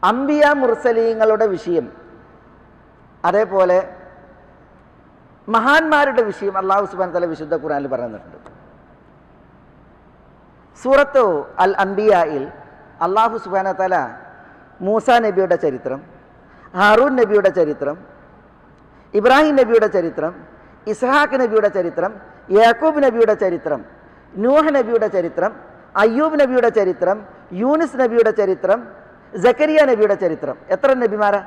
അംബിയ മുർസലീങ്ങളുടെ വിഷയം, അതേപോലെ മഹാന്മാരുടെ വിഷയം അല്ലാഹു സുബ്ഹാനഹു വ തആല വിശുദ്ധ ഖുർആനിൽ പറഞ്ഞിട്ടുണ്ട്. സൂറത്തു അൽ അംബിയായിൽ അല്ലാഹു സുബ്ഹാനഹു വ തആല മൂസാ നബിയുടെ ചരിത്രം, ഹാറൂൻ നബിയുടെ ചരിത്രം, ഇബ്രാഹിം നബിയുടെ ചരിത്രം, ഇസ്ഹാഖ് നബിയുടെ ചരിത്രം, യാക്കൂബ് നബിയുടെ ചരിത്രം, നൂഹ് നബിയുടെ ചരിത്രം, അയ്യൂബ് നബിയുടെ ചരിത്രം, യൂനിസ് നബിയുടെ ചരിത്രം, സക്കരിയ നബിയുടെ ചരിത്രം. എത്ര നബിമാരാ?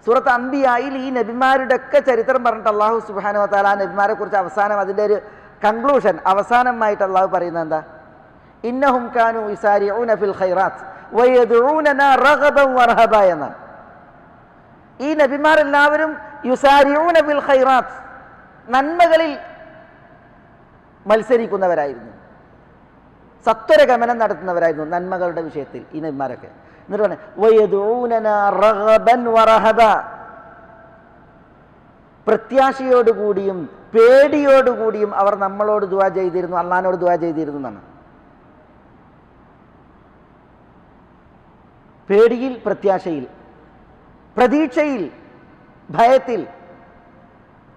സൂറത്ത് അംബിയായിൽ ഈ നബിമാരുടെ ഒക്കെ ചരിത്രം പറഞ്ഞിട്ട് അല്ലാഹു സുബ്ഹാനഹു വ തആല നബിമാരെ കുറിച്ച് അവസാനം അതിൻ്റെ ഒരു കൺക്ലൂഷൻ അവസാനമായിട്ട് അല്ലാഹു പറയുന്നത് എന്താ? ഇന്നഹും കാനൂ യുസാരിഊന ഫിൽ ഖൈറാത്ത് വയദ്ഊനനാ റഗബൻ വറഹബ എന്നാണ്. ഈ നബിമാരെല്ലാവരും യുസാരിഊന ഫിൽ ഖൈറാത്ത്, നന്മകളിൽ മത്സരിക്കുന്നവരായിരുന്നു, സത്വരഗമനം നടത്തുന്നവരായിരുന്നു നന്മകളുടെ വിഷയത്തിൽ ഈ നബിമാരൊക്കെ. എന്നിട്ട് പറഞ്ഞു വയദ്ഊനനാ റഗബൻ വറഹബ, പ്രത്യാശയോടുകൂടിയും പേടിയോടുകൂടിയും അവർ നമ്മളോട് ദുആ ചെയ്തിരുന്നു, അള്ളാഹിനോട് ദുആ ചെയ്തിരുന്നു എന്നാണ്. പേടിയിൽ, പ്രത്യാശയിൽ, പ്രതീക്ഷയിൽ, ഭയത്തിൽ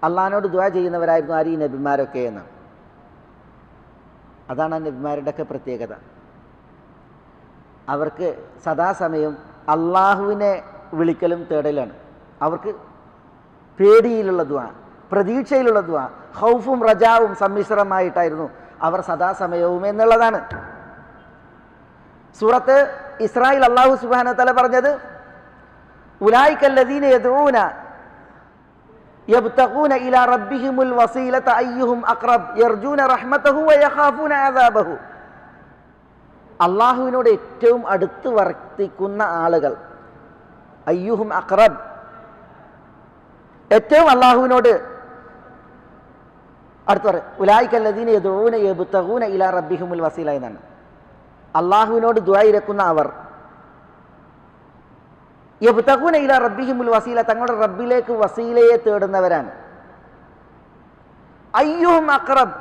അള്ളാഹിനോട് ദുആ ചെയ്യുന്നവരായിരുന്നു ആര്? ഈ നബിമാരൊക്കെ എന്നാണ്. അതാണ് ആ നബിമാരുടെയൊക്കെ പ്രത്യേകത. അവർക്ക് സദാസമയം അള്ളാഹുവിനെ വിളിക്കലും തേടലാണ്. അവർക്ക് പേടിയിലുള്ള ദുആ, പ്രതീക്ഷയിലുള്ള ദുആ, ഖൗഫും റജാവും സമ്മിശ്രമായിട്ടായിരുന്നു അവർ സദാസമയവും എന്നുള്ളതാണ്. സൂറത്ത് ഇസ്രായിൽ അല്ലാഹു സുബ്ഹാനഹു വ തആല പറഞ്ഞത് ഉലൈകല്ലദീന യദ്ഊന യബ്തഗൂന ഇലാ റബ്ബിഹിമുൽ വസീലത അയ്യുഹും അഖ്റബ് യർജൂന റഹ്മതഹു വയഖാഫൂന അദാബഹു. അള്ളാഹുവിനോട് ഏറ്റവും അടുത്ത് വർത്തിക്കുന്ന ആളുകൾ, അയ്യുഹും അഖ്റബ്, ഏറ്റവും അള്ളാഹുവിനോട് അടുത്ത് പറയും. ഉലൈകല്ലദീന യദ്ഊന യബ്തഗൂന ഇലാ റബ്ബിഹിമുൽ വസീല എന്നാണ്. അള്ളാഹുവിനോട് ദുആ ഇരക്കുന്ന അവർ, യബ്തഗൂന ഇലാ റബ്ബിഹിമുൽ വസീല, തങ്ങളുടെ റബ്ബിലേക്ക് വസീലയെ തേടുന്നവരാണ്. അയ്യുഹും അഖ്റബ്,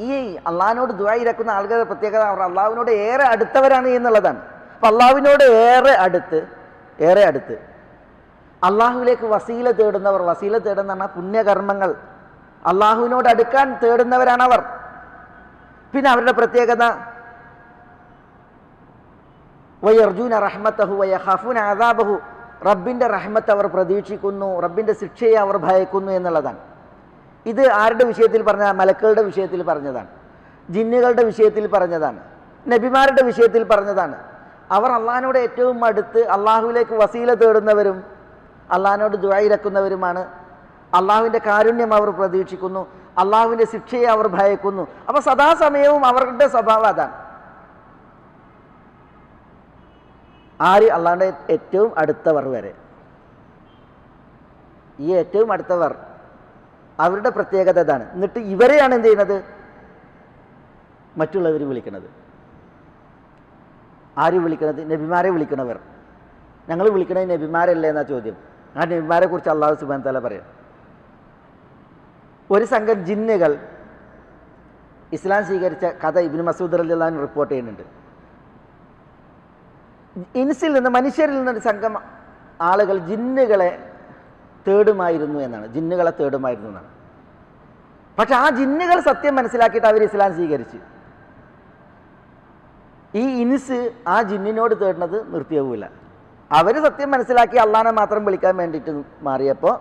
ഈ അള്ളാഹിനോട് ദുആ ഇരക്കുന്ന ആളുകളുടെ പ്രത്യേകത അവർ അള്ളാഹുവിനോട് ഏറെ അടുത്തവരാണ് എന്നുള്ളതാണ്. അപ്പം അള്ളാഹുവിനോട് ഏറെ അടുത്ത് അള്ളാഹുവിലേക്ക് വസീല തേടുന്നവർ, വസീല തേടുന്ന പറഞ്ഞാൽ പുണ്യകർമ്മങ്ങൾ, അള്ളാഹുവിനോട് അടുക്കാൻ തേടുന്നവരാണ് അവർ. പിന്നെ അവരുടെ പ്രത്യേകത വയർജൂന റഹ്മതഹു വയഖാഫൂന അദാബഹു, റബ്ബിൻ്റെ റഹ്മത്ത് അവർ പ്രതീക്ഷിക്കുന്നു, റബ്ബിൻ്റെ ശിക്ഷയെ അവർ ഭയക്കുന്നു എന്നുള്ളതാണ്. ഇത് ആരുടെ വിഷയത്തിൽ പറഞ്ഞ? മലക്കുകളുടെ വിഷയത്തിൽ പറഞ്ഞതാണ്, ജിന്നുകളുടെ വിഷയത്തിൽ പറഞ്ഞതാണ്, നബിമാരുടെ വിഷയത്തിൽ പറഞ്ഞതാണ്. അവർ അള്ളാഹിനോട് ഏറ്റവും അടുത്ത് അള്ളാഹുവിലേക്ക് വസീല തേടുന്നവരും അള്ളാഹിനോട് ദുആ ഇരക്കുന്നവരുമാണ്. അള്ളാഹുവിൻ്റെ കാരുണ്യം അവർ പ്രതീക്ഷിക്കുന്നു, അള്ളാഹുവിൻ്റെ ശിക്ഷയെ അവർ ഭയക്കുന്നു. അപ്പോൾ സദാസമയവും അവരുടെ സ്വഭാവം അതാണ്. ആര്? അള്ളാഹിൻ്റെ ഏറ്റവും അടുത്തവർ വരെ. ഈ ഏറ്റവും അടുത്തവർ, അവരുടെ പ്രത്യേകത ഇതാണ്. എന്നിട്ട് ഇവരെയാണ് എന്ത് ചെയ്യുന്നത്? മറ്റുള്ളവർ വിളിക്കുന്നത്. ആര് വിളിക്കുന്നത്? നബിമാരെ വിളിക്കണവർ. ഞങ്ങൾ വിളിക്കണത് നബിമാരല്ലേ എന്നാ ചോദ്യം. ആ നബിമാരെ കുറിച്ച് അല്ലാഹു സുബ്ഹാനഹു വ തആല പറയാം. ഒരു സംഘം ജിന്നുകൾ ഇസ്ലാം സ്വീകരിച്ച കഥ ഇബ്നു മസ്ഊദ് റളിയല്ലാഹു അൻഹു റിപ്പോർട്ട് ചെയ്യുന്നുണ്ട്. ഇൻസിൽ നിന്ന്, മനുഷ്യരിൽ നിന്നൊരു സംഘം ആളുകൾ ജിന്നുകളെ തേടുമായിരുന്നു എന്നാണ്. ജിന്നുകളെ തേടുമായിരുന്നു എന്നാണ്. പക്ഷെ ആ ജിന്നുകൾ സത്യം മനസ്സിലാക്കിയിട്ട് അവർ ഇസ്ലാം സ്വീകരിച്ചു. ഈ ഇൻസ് ആ ജിന്നിനോട് തേടുന്നത് നിർത്തിയാവില്ല. അവർ സത്യം മനസ്സിലാക്കി അള്ളാഹിനെ മാത്രം വിളിക്കാൻ വേണ്ടിയിട്ട് മാറിയപ്പോൾ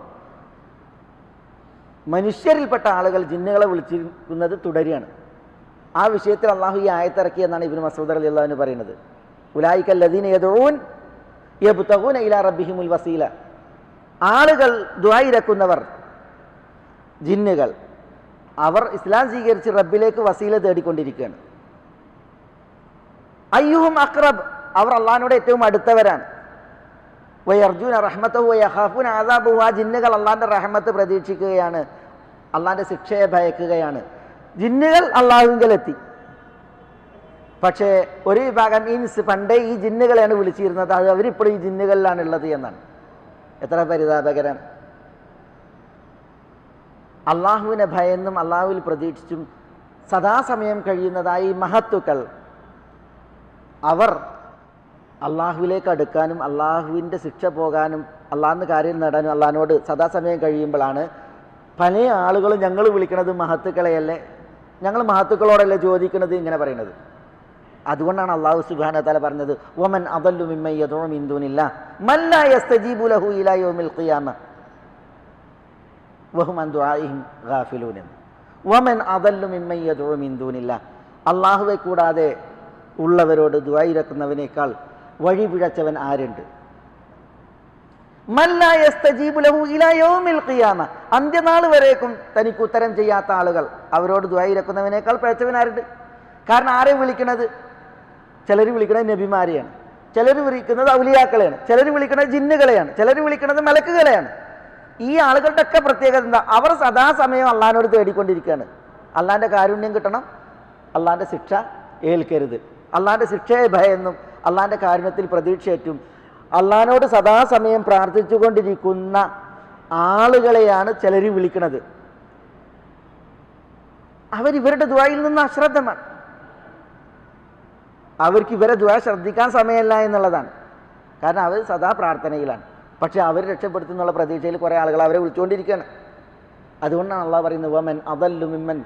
മനുഷ്യരിൽപ്പെട്ട ആളുകൾ ജിന്നുകളെ വിളിച്ചിരിക്കുന്നത് തുടരുകയാണ്. ആ വിഷയത്തിൽ അള്ളാഹു ഈ ആയത്തിറക്കി എന്നാണ് ഇബ്നു മസ്ഊദ് റളിയല്ലാഹു അൻഹു പറയുന്നത്. ഉലൈകല്ലദീന യദ്ഊൻ യബ്തഗൂന ഇലാ റബ്ബിഹിമുൽ വസീല, ആളുകൾ ദുആ ഇരക്കുന്നവർ, ജിന്നുകൾ, അവർ ഇസ്ലാം സ്വീകരിച്ച് റബ്ബിലേക്ക് വസീല തേടിക്കൊണ്ടിരിക്കുകയാണ്. അയ്യുഹും അഖ്റബ്, അവർ അള്ളാഹിനോട് ഏറ്റവും അടുത്തവരാണ്. വയർജൂന റഹ്മതഹു വയഖാഫൂന അദാബഹു, ആ ജിന്നുകൾ അള്ളാഹിൻ്റെ റഹ്മത്ത് പ്രതീക്ഷിക്കുകയാണ്, അള്ളാഹിൻ്റെ ശിക്ഷയെ ഭയക്കുകയാണ്. ജിന്നുകൾ അള്ളാഹുവിങ്കലെത്തി. പക്ഷേ ഒരു വിഭാഗം ഇൻസ് പണ്ടേ ഈ ജിന്നുകളെയാണ് വിളിച്ചിരുന്നത്, അത് അവരിപ്പോഴും ഈ ജിന്നുകളിലാണ് ഉള്ളത് എന്നാണ്. എത്ര പരിതാപകരാണ്. അള്ളാഹുവിനെ ഭയന്നും അള്ളാഹുവിൽ പ്രതീക്ഷിച്ചും സദാസമയം കഴിയുന്നതായി മഹത്തുക്കൾ, അവർ അള്ളാഹുവിലേക്ക് അടുക്കാനും അള്ളാഹുവിൻ്റെ ശിക്ഷ പോകാനും അള്ളാഹിൻ്റെ കാര്യം നേടാനും അള്ളാഹിനോട് സദാസമയം കഴിയുമ്പോഴാണ് പല ആളുകളും ഞങ്ങൾ വിളിക്കുന്നത് മഹത്തുക്കളെയല്ലേ, ഞങ്ങൾ മഹത്തുക്കളോടല്ലേ ചോദിക്കുന്നത് ഇങ്ങനെ പറയുന്നത്. അതുകൊണ്ടാണ് അള്ളാഹു സുബ്ഹാനഹു വ തആല പറഞ്ഞത് വമൻ അദല്ലു മിമ്മൻ യദ്ഉ മിൻ ദൂനില്ലാഹ് മൻ ലാ യസ്തജീബു ലഹു ഇലാ യൗമിൽ ഖിയാമ വഹും അൻ ദുആഇഹിം ഗാഫിലൂൻ. വമൻ അദല്ലു മിമ്മൻ യദ്ഉ മിൻ ദൂനില്ലാഹ്, അള്ളാഹുവെ കൂടാതെ ഉള്ളവരോട് ദുആ ഇറക്കുന്നവനേക്കാൾ വഴി പിഴച്ചവൻ ആരുണ്ട്? മൻ ലാ യസ്തജീബു ലഹു ഇലാ യൗമിൽ ഖിയാമ, അന്ത്യനാൾ വരേക്കും തനിക്ക് ഉത്തരം ചെയ്യാത്ത ആളുകൾ, അവരോട് ദുആ ഇറക്കുന്നവനേക്കാൾ പിഴച്ചവൻ ആരുണ്ട്? കാരണം ആരെ വിളിക്കുന്നത്? ചിലർ വിളിക്കുന്നത് നബിമാരെയാണ്, ചിലർ വിളിക്കുന്നത് ഔലിയാക്കളെയാണ്, ചിലർ വിളിക്കുന്നത് ജിന്നുകളെയാണ്, ചിലർ വിളിക്കുന്നത് മലക്കുകളെയാണ്. ഈ ആളുകളുടെ ഒക്കെ പ്രത്യേകത എന്താ? അവർ സദാസമയം അള്ളാഹിനോട് തേടിക്കൊണ്ടിരിക്കുകയാണ്. അള്ളാഹിൻ്റെ കാരുണ്യം കിട്ടണം, അള്ളാഹിൻ്റെ ശിക്ഷ ഏൽക്കരുത്, അള്ളാഹിൻ്റെ ശിക്ഷയെ ഭയന്നും അള്ളാഹിൻ്റെ കാരുണ്യത്തിൽ പ്രതീക്ഷയേറ്റും അള്ളാഹിനോട് സദാസമയം പ്രാർത്ഥിച്ചുകൊണ്ടിരിക്കുന്ന ആളുകളെയാണ് ചിലർ വിളിക്കുന്നത്. അവരിവരുടെ ദുആയിൽ നിന്ന് അശ്രദ്ധമാണ്. അവർക്ക് ഇവരെ ദുആ ശ്രദ്ധിക്കാൻ സമയമല്ല എന്നുള്ളതാണ്. കാരണം അവർ സദാ പ്രാർത്ഥനയിലാണ്. പക്ഷെ അവർ രക്ഷപ്പെടുത്തുന്നുള്ള പ്രതീക്ഷയിൽ കുറേ ആളുകൾ അവരെ വിളിച്ചുകൊണ്ടിരിക്കുകയാണ്. അതുകൊണ്ടാണ് അള്ളാഹ് പറയുന്നത് വമൻ അദല്ലു മിമ്മൻ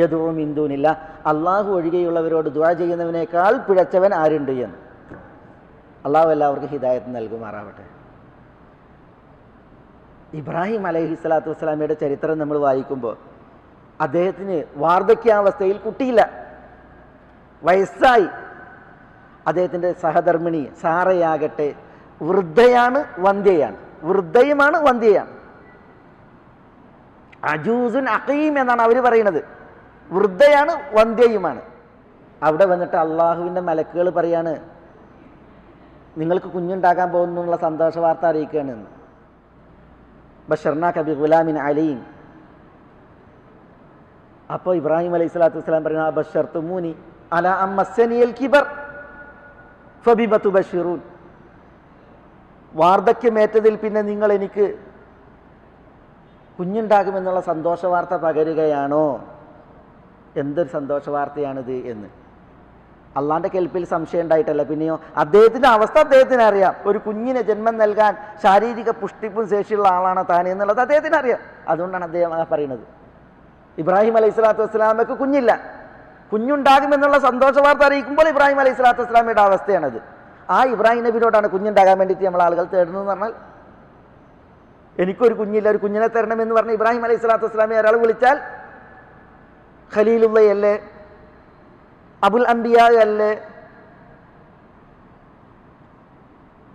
യദ്ഉ മിൻ ദൂനില്ലാഹ്, അള്ളാഹു ഒഴികെയുള്ളവരോട് ദുആ ചെയ്യുന്നവനേക്കാൾ പിഴച്ചവൻ ആരുണ്ട് എന്ന്. അള്ളാഹു എല്ലാവർക്കും ഹിദായത്ത് നൽകുമാറാവട്ടെ. ഇബ്രാഹിം അലൈഹിസ്സലാത്തു വസ്സലാമയുടെ ചരിത്രം നമ്മൾ വായിക്കുമ്പോൾ അദ്ദേഹത്തിന് വാർദ്ധക്യാവസ്ഥയിൽ കുട്ടിയില്ല, വയസ്സായി. അദ്ദേഹത്തിൻ്റെ സഹധർമ്മിണി സാറയാകട്ടെ വൃദ്ധയാണ്, വന്ധ്യയാണ്. വൃദ്ധയുമാണ്, വന്ധ്യയാണ്. അജൂസുൻ അഖീം എന്നാണ് അവർ പറയുന്നത്. വൃദ്ധയാണ്, വന്ധ്യയുമാണ്. അവിടെ വന്നിട്ട് അള്ളാഹുവിൻ്റെ മലക്കുകൾ പറയാണ് നിങ്ങൾക്ക് കുഞ്ഞുണ്ടാകാൻ പോകുന്നുള്ള സന്തോഷ വാർത്ത അറിയിക്കുകയാണ് എന്ന്. ബശർനാക ബിഗുലാമിൻ അലീം. അപ്പോൾ ഇബ്രാഹിം അലൈഹി സ്വലാത്തു വസ്സലാം പറയുന്നത് ബശർതുമൂനി അലാ അമ്മസ്സനിയൽ കിബർ ഫബിമ തുബശിറൂൻ, വാർദ്ധക്യമേറ്റതിൽ പിന്നെ നിങ്ങൾ എനിക്ക് കുഞ്ഞുണ്ടാകുമെന്നുള്ള സന്തോഷ വാർത്ത പകരുകയാണോ? എന്തൊരു സന്തോഷ വാർത്തയാണിത് എന്ന്. അള്ളാൻ്റെ കെൽപ്പിൽ സംശയം ഉണ്ടായിട്ടല്ല, പിന്നെയോ അദ്ദേഹത്തിൻ്റെ അവസ്ഥ അദ്ദേഹത്തിന് അറിയാം. ഒരു കുഞ്ഞിനെ ജന്മം നൽകാൻ ശാരീരിക പുഷ്ടിപ്പും ശേഷിയുള്ള ആളാണ് താൻ എന്നുള്ളത് അദ്ദേഹത്തിന് അറിയാം. അതുകൊണ്ടാണ് അദ്ദേഹം പറയുന്നത്. ഇബ്രാഹിം അലൈഹി സ്വലാത്തു വസ്സലാമക്ക് കുഞ്ഞില്ല, കുഞ്ഞുണ്ടാകുമെന്നുള്ള സന്തോഷ വാർത്ത അറിയിക്കുമ്പോൾ ഇബ്രാഹിം അലൈഹി സ്വലാത്തു വസ്സലാമയുടെ അവസ്ഥയാണത്. ആ ഇബ്രാഹിം നബിയോടാണ് കുഞ്ഞുണ്ടാകാൻ വേണ്ടിയിട്ട് നമ്മൾ ആളുകൾ തേടുന്നതെന്ന് പറഞ്ഞാൽ, എനിക്കൊരു കുഞ്ഞില്ല, ഒരു കുഞ്ഞിനെ തരണമെന്ന് പറഞ്ഞ് ഇബ്രാഹിം അലൈഹി സ്വലാത്തു വസ്സലാമെ ഒരാൾ വിളിച്ചാൽ ഖലീലുള്ളയല്ലേ, അബുൽ അംബിയ അല്ലേ,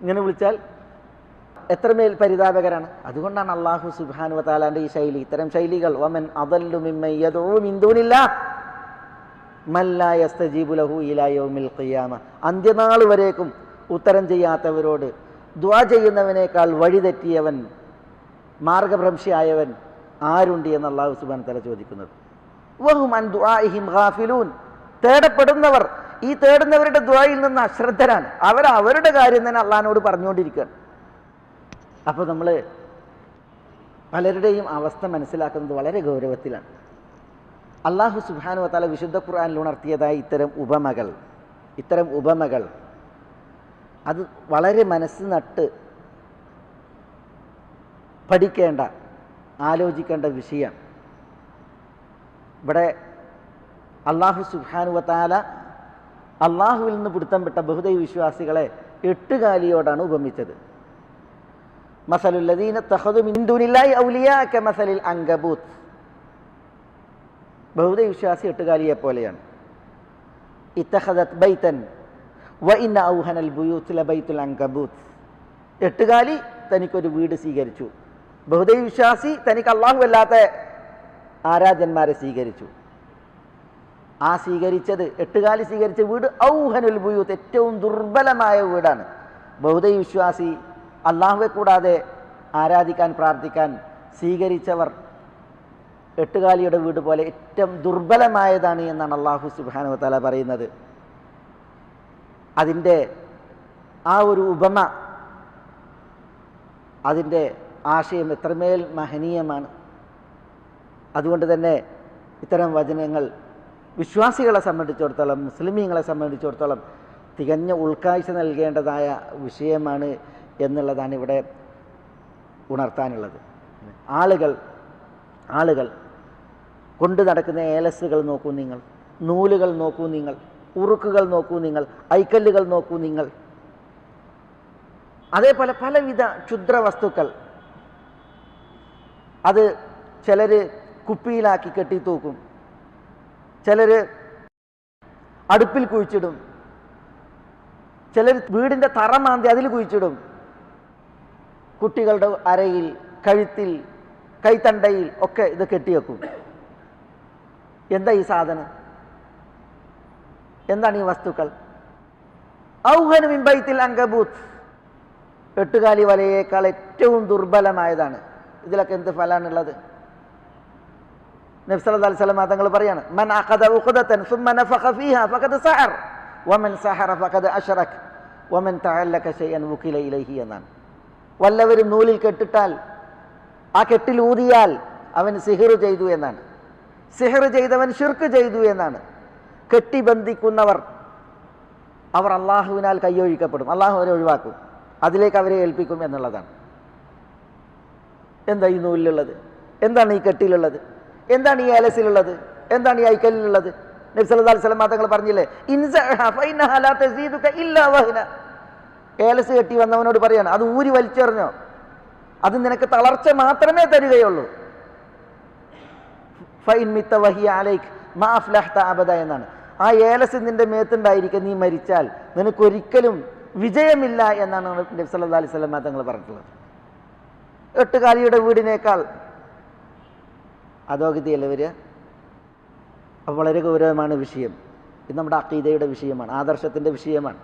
ഇങ്ങനെ വിളിച്ചാൽ എത്രമേൽ പരിതാപകരാണ്. അതുകൊണ്ടാണ് അള്ളാഹു സുബ്ഹാനഹു വ തആലാന്റെ ഈ ശൈലി, ഇത്തരം ശൈലികൾ വമൻ അദല്ലു മിമ്മൻ യദ്ഉ മിൻ ദൂനില്ലാഹ് മൻ ലാ യസ്തജീബു ലഹു ഇലാ യൗമിൽ ഖിയാമ, അന്ത്യനാൾ വരേക്കും ഉത്തരം ചെയ്യാത്തവരോട് ദുആ ചെയ്യുന്നവനേക്കാൾ വഴിതെറ്റിയവൻ, മാർഗഭ്രംശിയായവൻ ആരുണ്ട് എന്ന് അള്ളാഹു സുബ്ഹാനഹു വ തആല ചോദിക്കുന്നത്. വഹും അൻ ദുആഇഹിം ഗാഫിലൂൻ, തേടപ്പെടുന്നവർ ഈ തേടുന്നവരുടെ ദുആയിൽ നിന്ന് അശ്രദ്ധരാണ്. അവരുടെ കാര്യം തന്നെ അള്ളാഹിനോട് പറഞ്ഞുകൊണ്ടിരിക്കുകയാണ്. അപ്പോൾ നമ്മൾ പലരുടെയും അവസ്ഥ മനസ്സിലാക്കുന്നത് വളരെ ഗൗരവത്തിലാണ്. അള്ളാഹു സുബ്ഹാനഹു വ തആല വിശുദ്ധ ഖുർആനിൽ ഉണർത്തിയതായ ഇത്തരം ഉപമകൾ അത് വളരെ മനസ്സ് നട്ട് പഠിക്കേണ്ട, ആലോചിക്കേണ്ട വിഷയമാണ്. ഇവിടെ അള്ളാഹു സുബ്ഹാനഹു വ തആല അള്ളാഹുവിൽ നിന്ന് പിടുത്തം വിട്ട ബഹുദൈവ വിശ്വാസികളെ എട്ടുകാലിയോടാണ് ഉപമിച്ചത്. മസലുൽ ലദീന തഖദു മിൻ ദൂനില്ലാഹി ഔലിയാ കമസലിൽ അൻകബൂത്ത്, ബഹുദൈവ വിശ്വാസി എട്ടുകാലിയെ പോലെയാണ്. ഇത്തഖദത് ബൈതൻ വ ഇന്ന ഔഹനൽ ബുയൂത്ത് ലബൈത്തുൽ അൻകബൂത്ത്, എട്ടുകാലി തനിക്കൊരു വീട് സ്വീകരിച്ചു. ബഹുദൈവ വിശ്വാസി തനിക്ക് അള്ളാഹു അല്ലാത്ത ആരാധ്യന്മാരെ സ്വീകരിച്ചു. ആ എട്ടുകാലി സ്വീകരിച്ച വീട് ഔഹനുൽ ബുയൂത്ത്, ഏറ്റവും ദുർബലമായ വീടാണ്. ബഹുദൈവ വിശ്വാസി അള്ളാഹുവെ കൂടാതെ ആരാധിക്കാൻ പ്രാർത്ഥിക്കാൻ സ്വീകരിച്ചവർ എട്ടുകാലിയുടെ വീട് പോലെ ഏറ്റവും ദുർബലമായതാണ് എന്നാണ് അള്ളാഹു സുബ്ഹാനഹു വ തആല പറയുന്നത്. അതിൻ്റെ ആ ഒരു ഉപമ, അതിൻ്റെ ആശയം എത്രമേൽ മഹനീയമാണ്. അതുകൊണ്ട് തന്നെ ഇത്തരം വചനങ്ങൾ വിശ്വാസികളെ സംബന്ധിച്ചിടത്തോളം, മുസ്ലിമീങ്ങളെ സംബന്ധിച്ചിടത്തോളം തികഞ്ഞ ഉൾക്കാഴ്ച നൽകേണ്ടതായ വിഷയമാണ് എന്നുള്ളതാണ് ഇവിടെ ഉണർത്താനുള്ളത്. ആളുകൾ കൊണ്ടു നടക്കുന്ന ഏലസുകൾ നോക്കൂ നിങ്ങൾ, നൂലുകൾ നോക്കൂ നിങ്ങൾ, ഉറുക്കുകൾ നോക്കൂ നിങ്ങൾ, ഐക്കല്ലുകൾ നോക്കൂ നിങ്ങൾ. അതേപോലെ പലവിധ ക്ഷുദ്ര വസ്തുക്കൾ, അത് ചിലർ കുപ്പിയിലാക്കി കെട്ടിത്തൂക്കും, ചിലർ അടുപ്പിൽ കുഴിച്ചിടും, ചിലർ വീടിൻ്റെ തറ മാന്തി അതിൽ കുഴിച്ചിടും. കുട്ടികളുടെ അരയിൽ, കഴുത്തിൽ, കൈത്തണ്ടയിൽ ഒക്കെ ഇത് കെട്ടിവെക്കും. എന്താ ഈ സാധനം? എന്താണ് ഈ വസ്തുക്കൾ? ഔഹന മിൻ ബൈത്തിൽ അങ്കബൂത്ത്, എട്ടുകാലി വലയേക്കാൾ ഏറ്റവും ദുർബലമായതാണ്. ഇതിലൊക്കെ എന്ത് ഫലാണുള്ളത്? നബി സല്ലല്ലാഹു അലൈഹി വസല്ലം തങ്ങൾ പറയാണ്, മൻ അഖദ ഉഖദതൻ സുമ്മ നഫഖ ഫീഹാ ഫഖദ് സഹർ വമൻ സഹറ ഫഖദ് അശ്റക വമൻ തഅല്ലക ശൈഅൻ വുകില ഇലൈഹി എന്നാണ്. വല്ലവരും നൂലിൽ കെട്ടിട്ടാൽ, ആ കെട്ടിൽ ഊതിയാൽ അവൻ സിഹിർ ചെയ്തു എന്നാണ്. സിഹിർ ചെയ്തവൻ ശിർക്ക് ചെയ്തു എന്നാണ്. കെട്ടിബന്ധിക്കുന്നവർ അവർ അള്ളാഹുവിനാൽ കയ്യൊഴിക്കപ്പെടും, അള്ളാഹു അവരെ ഒഴിവാക്കും, അതിലേക്ക് അവരെ ഏൽപ്പിക്കും എന്നുള്ളതാണ്. എന്താ ഈ നൂലിലുള്ളത്? എന്താണ് ഈ കെട്ടിലുള്ളത്? എന്താണ് ഈ ഏലസിലുള്ളത്? എന്താണ് ഈ ഐക്കലിലുള്ളത്? നബി സല്ലല്ലാഹു അലൈഹി വസല്ലം തങ്ങൾ പറഞ്ഞില്ലേ, ഇൻസഅഹ ഫഇന്നഹ ലാ തസീദുക ഇല്ലാ വഹന. ഏലസ് കെട്ടി വന്നവനോട് പറയാണ്, അത് ഊരി വലിച്ചെറിഞ്ഞോ, അത് നിനക്ക് തളർച്ച മാത്രമേ തരികയുള്ളൂ. ഫഇൻ മിത്ത വഹിയ അലൈക മാ അഫ്ലഹത അബദ എന്നാണ്. ആ ഏലസ് നിന്റെ മേത്തുണ്ടായിരിക്കെ നീ മരിച്ചാൽ നിനക്കൊരിക്കലും വിജയമില്ല എന്നാണ് നബി സല്ലല്ലാഹു അലൈഹി വസല്ലം തങ്ങൾ പറഞ്ഞിട്ടുള്ളത്. എട്ടുകാലിയുടെ വീടിനേക്കാൾ അധോഗതിയല്ല വരിക. അപ്പോൾ വളരെ ഗൗരവമാണ് വിഷയം. ഇത് നമ്മുടെ അഖീദയുടെ വിഷയമാണ്, ആദർശത്തിൻ്റെ വിഷയമാണ്.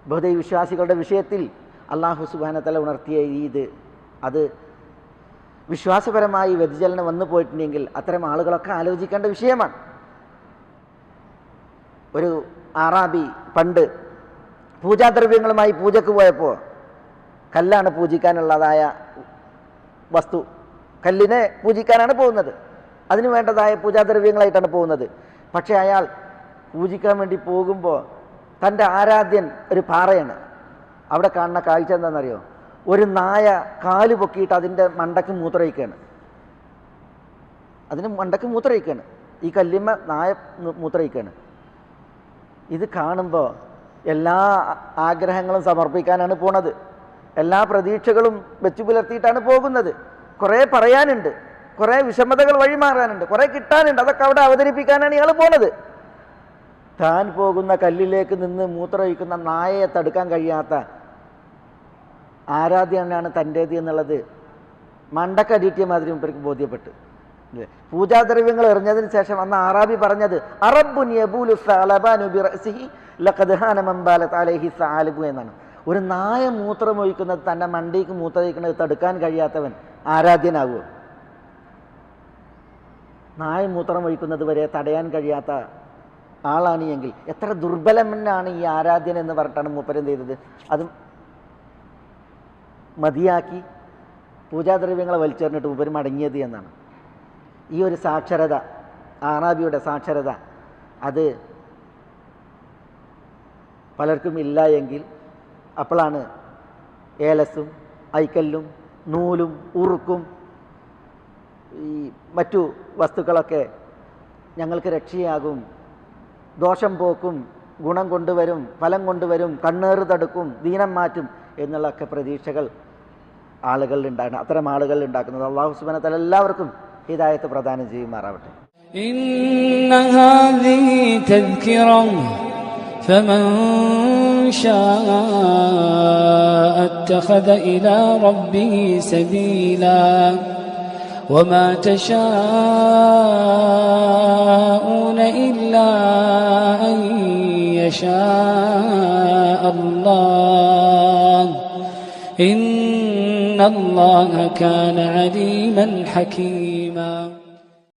ബഹുദൈവ വിശ്വാസികളുടെ വിഷയത്തിൽ അല്ലാഹു സുബ്ഹാനഹു വ തആല ഉണർത്തിയ ഇത്, അത് വിശ്വാസപരമായി വ്യതിചലനം വന്നു പോയിട്ടുണ്ടെങ്കിൽ അത്തരം ആളുകളൊക്കെ ആലോചിക്കേണ്ട വിഷയമാണ്. ഒരു അറാബി പണ്ട് പൂജാദ്രവ്യങ്ങളുമായി പൂജക്ക് പോയപ്പോൾ, കല്ലാണ് പൂജിക്കാനുള്ളതായ വസ്തു, കല്ലിനെ പൂജിക്കാനാണ് പോകുന്നത്, അതിന് വേണ്ടതായ പൂജാദ്രവ്യങ്ങളായിട്ടാണ് പോകുന്നത്. പക്ഷേ അയാൾ പൂജിക്കാൻ വേണ്ടി പോകുമ്പോൾ തൻ്റെ ആരാധ്യൻ ഒരു പാറയാണ്. അവിടെ കാണുന്ന കാഴ്ച എന്താണെന്നറിയോ? ഒരു നായ കാല് പൊക്കിയിട്ട് അതിൻ്റെ മണ്ടക്ക് മൂത്രയിക്കുകയാണ്. അതിന് മണ്ടക്ക് മൂത്രയിക്കുകയാണ്, ഈ കല്ലിമ്മ നായ മൂത്രയിക്കുകയാണ്. ഇത് കാണുമ്പോൾ എല്ലാ ആഗ്രഹങ്ങളും സമർപ്പിക്കാനാണ് പോണത്, എല്ലാ പ്രതീക്ഷകളും വെച്ചു പുലർത്തിയിട്ടാണ് പോകുന്നത്. കുറേ പറയാനുണ്ട്, കുറേ വിഷമതകൾ വഴിമാറാനുണ്ട്, കുറേ കിട്ടാനുണ്ട്, അതൊക്കെ അവിടെ അവതരിപ്പിക്കാനാണ് ഇയാൾ പോണത്. താൻ പോകുന്ന കല്ലിലേക്ക് നിന്ന് മൂത്രമൊഴിക്കുന്ന നായയെ തടുക്കാൻ കഴിയാത്ത ആരാധ്യനാണ് തൻ്റേത് എന്നുള്ളത് മണ്ടക്കടിയിട്ടിയ മാതിരി മുമ്പർക്ക് ബോധ്യപ്പെട്ടു. പൂജാദ്രവ്യങ്ങൾ എറിഞ്ഞതിന് ശേഷം അന്ന് അറാബി പറഞ്ഞത്, അറബ്ബുൻ യബൂലു സഅലബാനു ബിറഅസിഹി ലഖദ് ഹാന മൻ ബാലത് അലൈഹി സഅലബു എന്നാണ്. ഒരു നായ മൂത്രമൊഴിക്കുന്നത്, തൻ്റെ മണ്ടിക്ക് മൂത്രമൊഴിക്കുന്നത് തടുക്കാൻ കഴിയാത്തവൻ ആരാധ്യനാകുമോ? നായ മൂത്രമൊഴിക്കുന്നത് വരെ തടയാൻ കഴിയാത്ത ആളാണ് എങ്കിൽ എത്ര ദുർബലമെന്നാണ് ഈ ആരാധ്യൻ എന്ന് പറഞ്ഞിട്ടാണ് മൂപ്പരെന്ത് ചെയ്തത്? അത് മതിയാക്കി പൂജാദ്രവ്യങ്ങളെ വലിച്ചെറിഞ്ഞിട്ട് മൂപ്പര് മടങ്ങിയത് എന്നാണ്. ഈ ഒരു സാക്ഷരത, അറാബിയുടെ സാക്ഷരത, അത് പലർക്കും ഇല്ല എങ്കിൽ അപ്പോഴാണ് ഏലസും ഐക്കല്ലും നൂലും ഉറുക്കും ഈ മറ്റു വസ്തുക്കളൊക്കെ ഞങ്ങൾക്ക് രക്ഷയാകും, ദോഷം പോക്കും, ഗുണം കൊണ്ടുവരും, ഫലം കൊണ്ടുവരും, കണ്ണേറ് തടുക്കും, ദീനം മാറ്റും എന്നുള്ളൊക്കെ പ്രതീക്ഷകൾ ആളുകളിൽ ഉണ്ടാകുന്നത്, അത്തരം ആളുകൾ ഉണ്ടാക്കുന്നത്. അല്ലാഹു സുബ്ഹാനഹു വ തആല എല്ലാവർക്കും ഹിദായത്ത് പ്രദാനം ചെയ്യുമാറാവട്ടെ. ഇന്ന ഹാദിഹി തദ്കിറ ഫമൻ ശാഅ അത്തഖദ ഇലാ റബ്ബിഹി സബീലാ വമാ തശാഊന ഇല്ലാ അൻ യശാഅ അല്ലാഹ് ഇന്നല്ലാഹ കാന അലീമൻ ഹകീമാ.